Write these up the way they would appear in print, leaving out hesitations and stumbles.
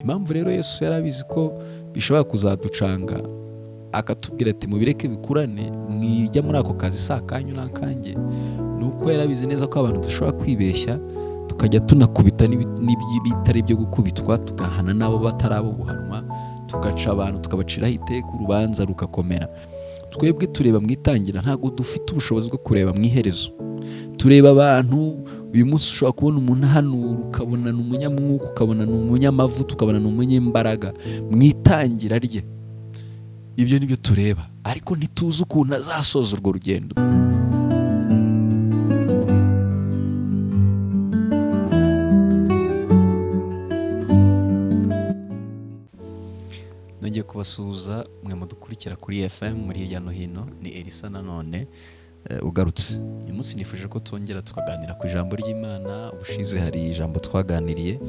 Impamvu rero Yesu yari abizi ko bishobora kuzaducanga akatubwira ati mubireke bikurane mwijya muri ako kazi si akanyu n'akanjye, ni uko yari abizi neza ko abantu dushobora kwibeshya tukajya tunakubita n'ibitari byo gukubitwa, tugahana n'abo batari abo guhanwa, tugaca abantu tukabaciraho iteka urubanza rugakomera. Twebwe tureba mu itangira, ntabwo dufite ubushobozi bwo kureba mu iherezo. Tureba abantu, uyu munsi ushobora kubona umuntu ahanura ukabona ni umunyamwuka, ukabona ni umunyamavuta, ukabona ni umunyembaraga mu itangira rye. Ibyo nibyo tureba, ariko ntituzi ukuntu azasoza urwo rugendo. Nongeye kubasuhuza mwe mudukurikira kuri FM muri hirya no hino, ni Elisa nanone ugarutse. Uyu munsi nifuje ko twongera tukaganira ku ijambo ry'Imana. Ubushize hari ijambo twaganiriye,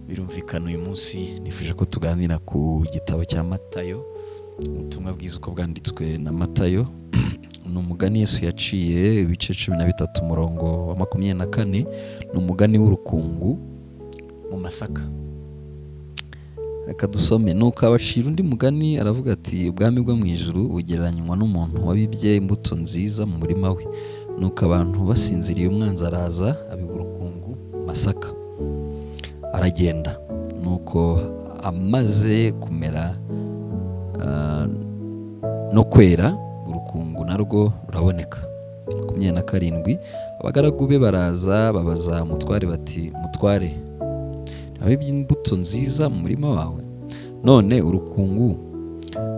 birumvikana uyu munsi nifuje ko tuganira ku gitabo cya Matayo, ubutumwa bwiza uko bwanditswe na Matayo. Ni umugani Yesu yaciye ibice 13 umurongo wa 24, ni umugani w'urukungu mu masaka. Reka dusome. Nuko abacira undi mugani aravuga ati, ubwami bwo mu ijuru bugereranywa n'umuntu wabibye imbuto nziza mu murima we. Nuko abantu basinziriye, umwanzi araza abiba urukungu mu masaka, aragenda. Nuko amaze kumera no kwera, urukungu narwo ruraboneka. 27, abagaragu be baraza babaza umutware bati, mutware, abibye imbuto nziza mu murima wawe, none urukungu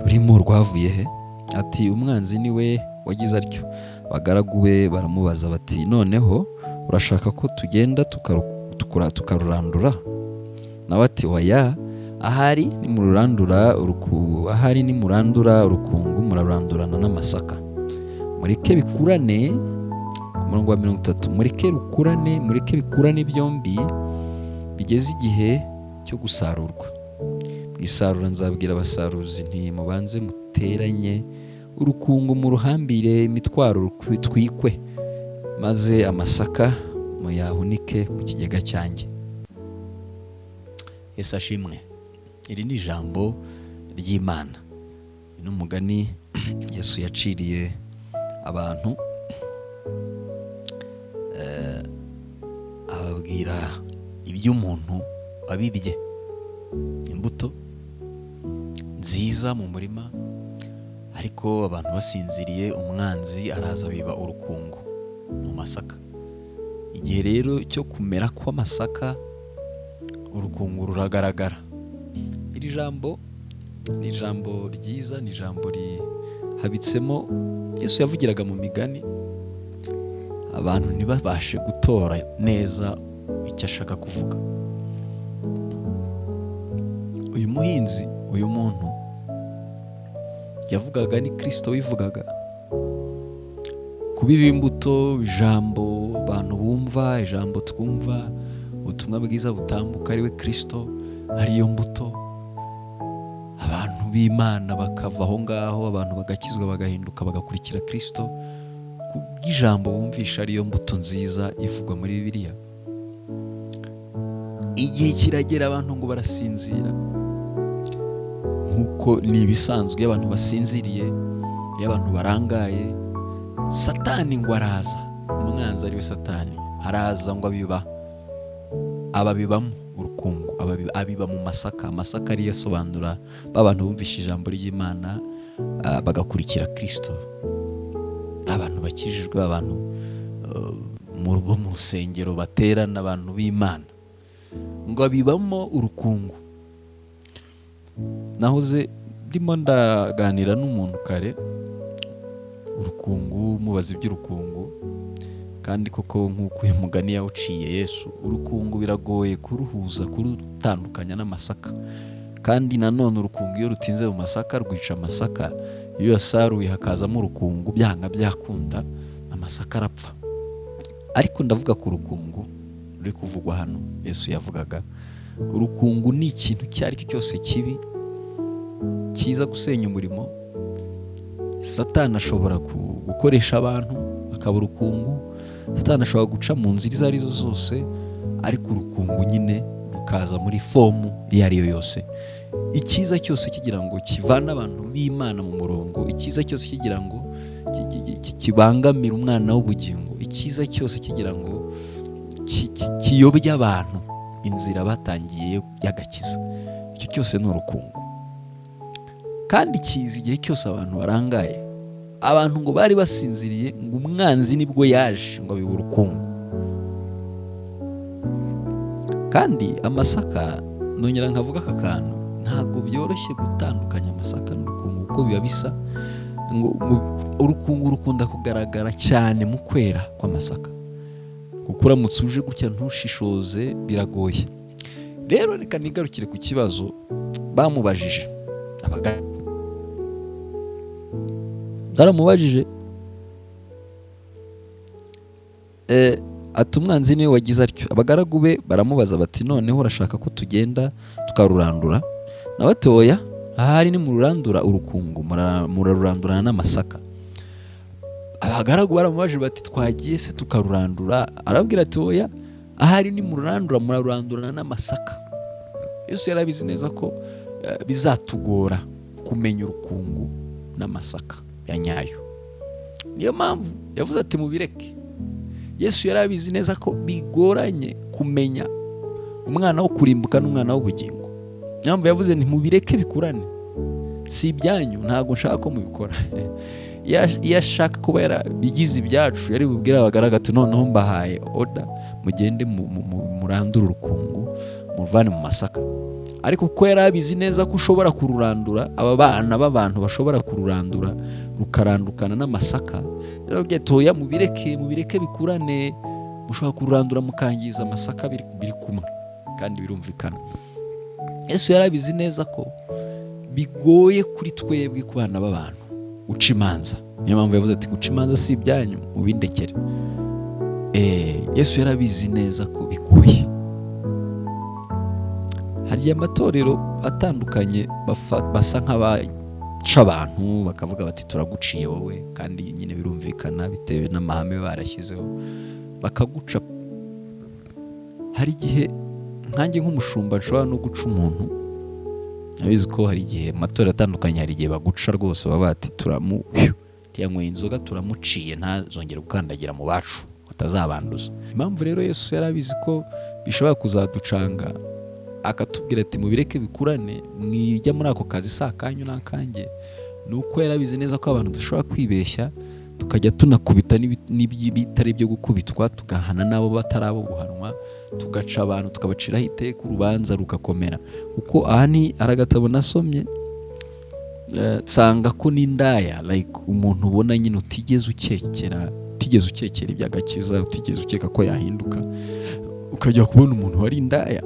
rurimo rwavuye he? Ati, umwanzi ni we wagize atyo. Abagaragu be baramubaza bati, noneho urashaka ko tugenda tukarurandura? Nawe ati, oya, ahari nimurandura urukungu murarandurana n'amasaka. Mureke bikurane, ku murongo wa 30, mureke bikurane byombi bigeze igihe cyo gusarurwa. Mwisarura nzabwira abasaruzi nti, mubanze muteranye urukungu mu ruhambire imitwaro twikwe, maze amasaka muyahunike mu kigega cyanjye. Yesu ashimwe. Iri ni ijambo ry'Imana. Ni umugani Yesu yaciriye abantu, ababwira iby'umuntu wabibye imbuto nziza mu murima, ariko abantu basinziriye, umwanzi araza abiba urukungu mu masaka. Igihe rero cyo kumera kw'amasaka, urukungu ruragaragara. Iri jambo ni ijambo ryiza, ni ijambo rihabitsemo. Yesu yavugiraga mu migani, abantu ntibabashe gutora neza icyo ashaka kuvuga. Uyu muhinzi, uyu muntu yavugaga ni Kristo wivugaga. Kubiba imbuto, ijambo abantu bumva, ijambo twumva, ubutumwa bwiza butambuka ari we Kristo, ariyo mbuto. Abantu b'Imana bakava aho ngaho, abantu bagakizwa bagahinduka bagakurikira Kristo kubw'ijambo bumvisha, ariyo mbuto nziza ivugwa muri Bibiliya. Igihe kiragera abantu ngo barasinzira, nkuko ni ibisanzwe. Iyo abantu basinziriye, iyo abantu barangaye, Satani ngo araza, umwanzi ari we Satani araza ngo ababibamo urukungu, abiba mu masaka. Amasaka ariyo asobanura abantu bumvisha ijambo ry'Imana, bagakurikira Kristo, abantu bakijijwe, abantu bo mu rusengero baterana, abantu b'Imana, ngo abibamo urukungu. Nahoze ndimo ndaganira n'umuntu kare, urukungu, mubaza iby'urukungu, kandi koko nk'uko uyu mugani yawuciye Yesu, urukungu biragoye kuruhuza, kurutandukanya n'amasaka. Kandi nanone urukungu iyo rutinze mu masaka rwica amasaka. Iyo yasaruye hakazamo urukungu, byanga byakunda, amasaka arapfa. Ariko ndavuga ku rukungu ruri kuvugwa hano Yesu yavugaga. Urukungu ni ikintu icyo ari cyo cyose kibi kiza gusenya umurimo. Satani ashobora gukoresha abantu akaba urukungu, Satani ashobora guca mu nzira izo arizo zose, ariko urukungu nyine rukaza muri fomu iyo ari yo yose. Icyiza cyose kigira ngo kivane abantu b'Imana mu murongo, icyiza cyose kigira ngo kibangamira umwana w'ubugingo, icyiza cyose kigira ngo kiyobye abantu inzira batangiye y'agakiza. Icyo cyose ni urukungu. Kandi kiza igihe cyose abantu barangaye, abantu ngo bari basinziriye, ngo umwanzi nibwo yaje ngo abibe urukungu. Kandi amasaka, nongera nkavuga aka kantu, ntabwo byoroshye gutandukanya amasaka n'urukungu kuko biba bisa. Urukungu rukunda kugaragara cyane mu kwera kw'amasaka, kuko uramutse uje gutya ntushishoze biragoye. Rero reka nigarukire ku kibazo bamubajije. Baramubajije ati umwanzi niwe wagize atyo. Abagaragu be baramubaza bati noneho urashaka ko tugenda tukarurandura? Nawe ati oya, ahari ni mururandura urukungu murarurandurana n'amasaka. Abagaragu baramubajije bati twagiye se tukarurandura? Arabwira ati oya, ahari ni murarurandurana n'amasaka. Yesu yarabizi neza ko bizatugora kumenya urukungu n'amasaka ya nyayo. Niyo mpamvu yavuze ati mubireke. Yesu yarabizi neza ko bigoranye kumenya umwana wo kurimbuka n'umwana w'ubugingo. Niyo mpamvu yavuze nti mubireke bikurane, si ibyanyu, ntabwo nshaka ko mubikora. Iyo ashaka kuba yarabigize ibyacu yari bubwira abagaragu ati noneho mbahaye oda, mugende murandure urukungu muvane mu masaka. Ariko kuko yari abizi neza ko ushobora kururandura, aba bana b'abantu bashobora kururandura rukarandukana n'amasaka, yarababwiye ati oya mubireke bikurane, mushobora kururandura mukangiza amasaka biri kumwe kandi birumvikana. Yesu yari abizi neza ko bigoye kuri twebwe ku bana b'abantu guca imanza. Niyo mpamvu yavuze ati guca imanza si ibyanyu, mubindekere. Yesu yari abizi neza ko bigoye. Hari amatorero atandukanye basa nk'abaca abantu bakavuga bati turaguciye wowe, kandi nyine birumvikana bitewe n'amahame barashyizeho bakaguca. Hari igihe nkanjye nk'umushumba nshobora no guca umuntu. Nabizi ko hari igihe amatorero atandukanye, hari igihe baguca rwose, baba bati yanyweye inzoga turamuciye ntazongere gukandagira mu bacu atazabanduza. Impamvu rero Yesu yari abizi ko bishobora kuzaducanga, akatubwira ati mubireke bikurane, mwijya muri ako kazi si akanyu n'akanjye, ni uko yari abizi neza ko abantu dushobora kwibeshya tukajya tunakubita n'ibitari byo gukubitwa, tugahana n'abo batari abo guhanwa, tugaca abantu tukabaciraho iteka, urubanza rugakomera. Kuko aha ni aragatabo nasomye nsanga ko n'indaya, like umuntu ubona nyine utigeze ukekera iby'agakiza, utigeze ukeka ko yahinduka, ukajya kubona umuntu wari indaya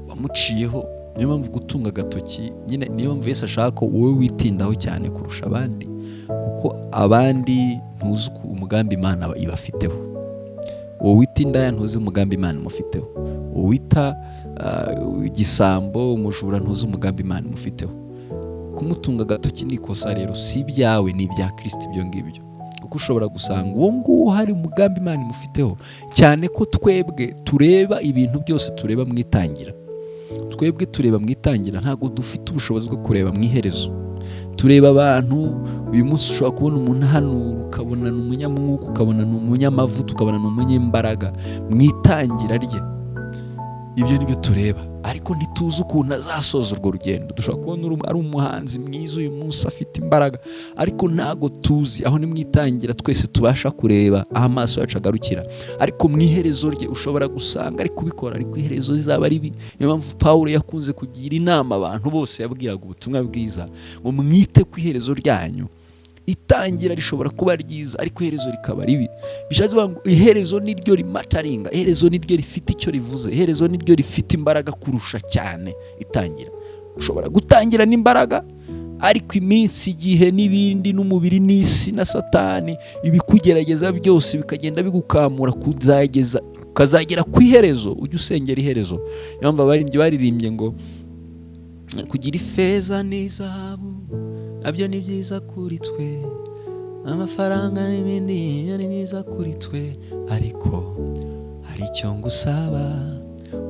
wamuciyeho. Niyo mpamvu gutunga agatoki nyine, niyo mpamvu Yesu ashaka ko wowe witindaho cyane kurusha abandi, kuko abandi ntuzi umugambi Imana ibafiteho. Wowe wita indaya ntuzi umugambi Imana imufiteho. Wowe wita igisambo, umujura, ntuzi umugambi Imana imufiteho. Kumutunga agatoki ni ikosa rero, si ibyawe, ni ibya Kristo ibyo ngibyo. Kuko ushobora gusanga uwo nguwo hari umugambi Imana imufiteho, cyane ko twebwe tureba ibintu byose tureba mu itangira. Twebwe tureba mu itangira, ntabwo dufite ubushobozi bwo kureba mu iherezo. Tureba abantu, uyu munsi ushobora kubona umuntu hano ukabona ni umunyamwuka, ukabona ni umunyamavuta, ukabona ni umunyembaraga mu itangira rye. Ibyo nibyo tureba, ariko ntituzi ukuntu azasoza urwo rugendo. Dushobora kubona ari umuhanzi mwiza uyu munsi afite imbaraga, ariko ntago tuzi aho ni mu itangira twese tubasha kureba aho amaso yacu agarukira. Ariko mu iherezo rye ushobora gusanga ari kubikora, ariko iherezo rizaba ribi. Niyo mpamvu Pawulo yakunze kugira inama abantu bose, yabwiraga ubutumwa bwiza ngo mwite ku iherezo ryanyu. Itangira rishobora kuba ryiza, ariko iherezo rikaba ribi. Bishatse kuvuga ngo iherezo niryo rimataringa, iherezo niryo rifite icyo rivuze, iherezo niryo rifite imbaraga kurusha cyane itangira. Ushobora gutangira n'imbaraga, ariko iminsi, igihe n'ibindi, n'umubiri n'isi na Satani ibikugerageza byose bikagenda bigukamura ukazagera ku iherezo. Ujye usengera iherezo. Niyo mpamvu abaririmbyi baririmbye ngo kugira ifeza n'izahabu nabyo ni byiza kuri twe, amafaranga n'ibindi ni byiza kuri twe, ariko hari icyo ngusaba,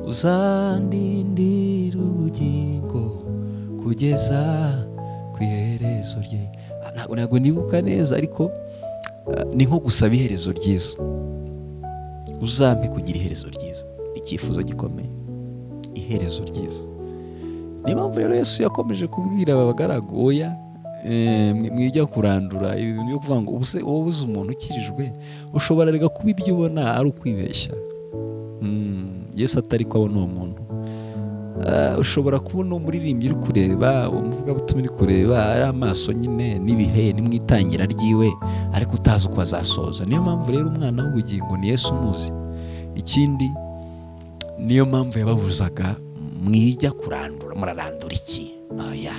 uzandindira ubugingo kugeza ku iherezo rye. Ntabwo nibuka neza, ariko ni nko gusaba iherezo ryiza. Uzampe kugira iherezo ryiza, icyifuzo gikomeye, iherezo ryiza. Niyo mpamvu rero Yesu yakomeje kubwira aba bagaragu, oya mwijya kurandura ibi bintu byo kuvuga ngo ubuse wowe uzi umuntu ukirijwe ushobora rega kuba ibyo ubona ari ukwibeshya. Yesu atari ko abona uwo muntu. Ushobora kubona umuririmbyi uri kureba, umuvugabutumwa uri kureba, ari amaso nyine n'ibihe ni mu itangira ryiwe, ariko utazi uko azasoza. Niyo mpamvu rero umwana w'ubugingo ni Yesu umuzi. Ikindi niyo mpamvu yababuzaga mwijya kurandura. Murarandura iki? Oya,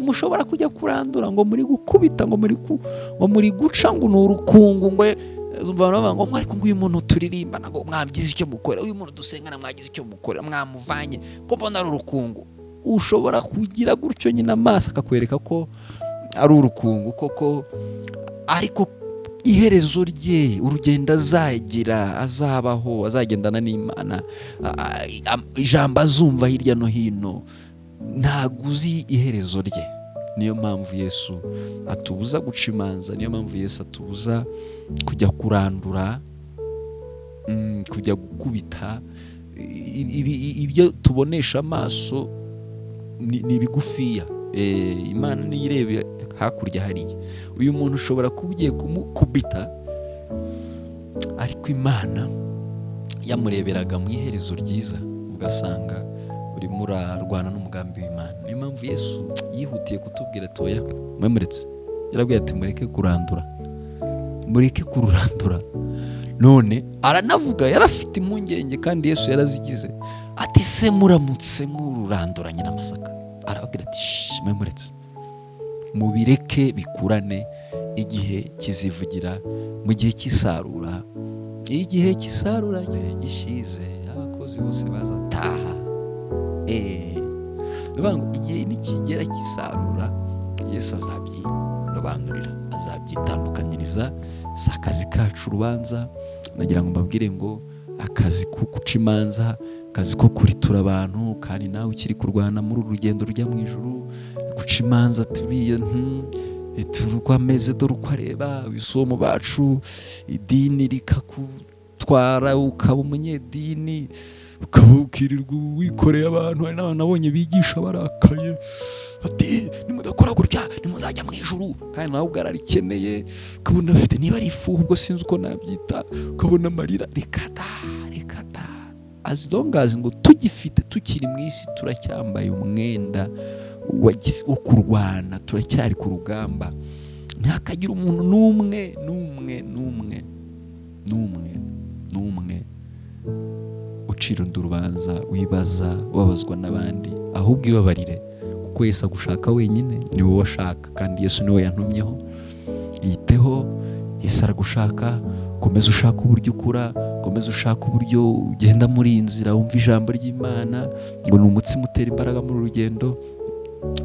mushobora kujya kurandura ngo muri gukubita, ngo muri guca, ngo ni urukungu, ngo bavuga ngo ariko ngo uyu muntu turirimbana ngo mwabyize icyo mukora, uyu muntu dusengana mwagize icyo mukora, mwamuvanye ko mbona ari urukungu. Ushobora kugira gutyo nyine amaso akakwereka ko ari urukungu koko, ariko iherezo rye, urugendo azagira, azabaho, azagendana n'Imana, ijambo azumva hirya no hino, ntabwo uzi iherezo rye. Niyo mpamvu Yesu atubuza guca imanza, niyo mpamvu Yesu atubuza kujya kurandura, kujya gukubita. Ibyo tubonesha amaso ni bigufiya. Imana niyo ireba hakurya hariya. Uyu muntu ushobora kuba ugiye kumukubita, ariko Imana yamureberaga mu iherezo ryiza, ugasanga urimo urarwana n'umugambi w'Imana. Niyo mpamvu Yesu yihutiye kutubwira ati oya mwemuretse. Yarabwiye ati mureke kurandura, mureke kururandura. None aranavuga, yarafite impungenge kandi Yesu yarazigize, ati se muramutse mururanduranye n'amasaka, arababwira ati mwemuretse, mubireke bikurane, igihe kizivugira mu gihe cy'isarura. Igihe cy'isarura gishize, abakozi bose bazataha. Igihe nikigera cy'isarura, Yesu azabyirobanurira, azabyitandukanyiriza. Si akazi kacu urubanza. Nagira ngo mbabwire ngo akazi ko guca imanza, akazi ko kuritura abantu, kandi nawe ukiri kurwana muri uru rugendo rujya mu ijuru, guca imanza turiya turuko ameze, dore uko areba ibisomo bacu, idini rikakutwara ukaba umunyedini, ukaba ukirirwa wikoreye abantu. Hari n'abantu nabonye bigisha barakaye, ati nimudakora gutya nimuzajya mu ijuru, kandi nawe ubwo ararikeneye, ukabona afite niba ari ifu, ubwo sinzi uko nabyita, ukabona amarira. Reka da as long as ngo tugifite, tukiri mu isi, turacyambaye umwenda wo kurwana, turacyari ku rugamba. Ntihakagira umuntu n'umwe ucira undi urubanza, wibaza, ubabazwa n'abandi, ahubwo ibabarire, kuko Yesu agushaka wenyine, ni wowe ashaka, kandi Yesu niwe yantumyeho. Yiteho, Yesu aragushaka. Komeza ushaka uburyo ukura, komeza ushaka uburyo ugenda muri iyi nzira, wumva ijambo ry'Imana, ngo ni umutsima utera imbaraga muri urugendo.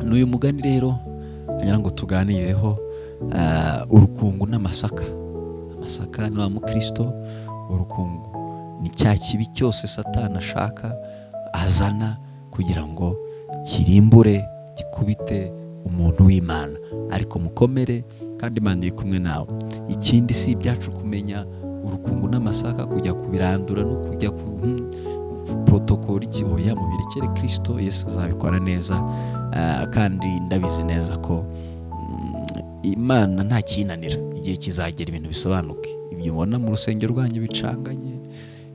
N'uyu mugani rero nagira ngo tuganireho, urukungu n'amasaka. Amasaka ni wa mukristo, urukungu ni cya kibi cyose Satani ashaka azana kugira ngo kirimbure, gikubite umuntu w'Imana. Ariko mukomere, kandi Imana iri kumwe nawe. Ikindi si ibyacu kumenya urukungu n'amasaka, kujya kubirandura no kujya ku protokoli kiboya, mu birekere Kristo. Yesu azabikora neza, kandi ndabizi neza ko Imana nta kinanira. Igihe kizagera ibintu bisobanuke. Ibyo ubona mu rusengero rwanyu bicanganye,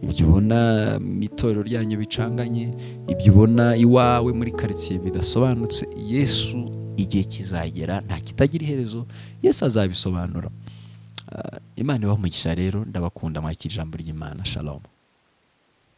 ibyo ubona mu itorero ryanyu bicanganye, ibyo ubona iwawe muri karitsiye bidasobanutse, Yesu igihe kizagera, nta kitagira iherezo, Yesu azabisobanura. Imana ibahe umugisha rero, ndabakunda, mwakira ijambo ry'Imana. Shalom.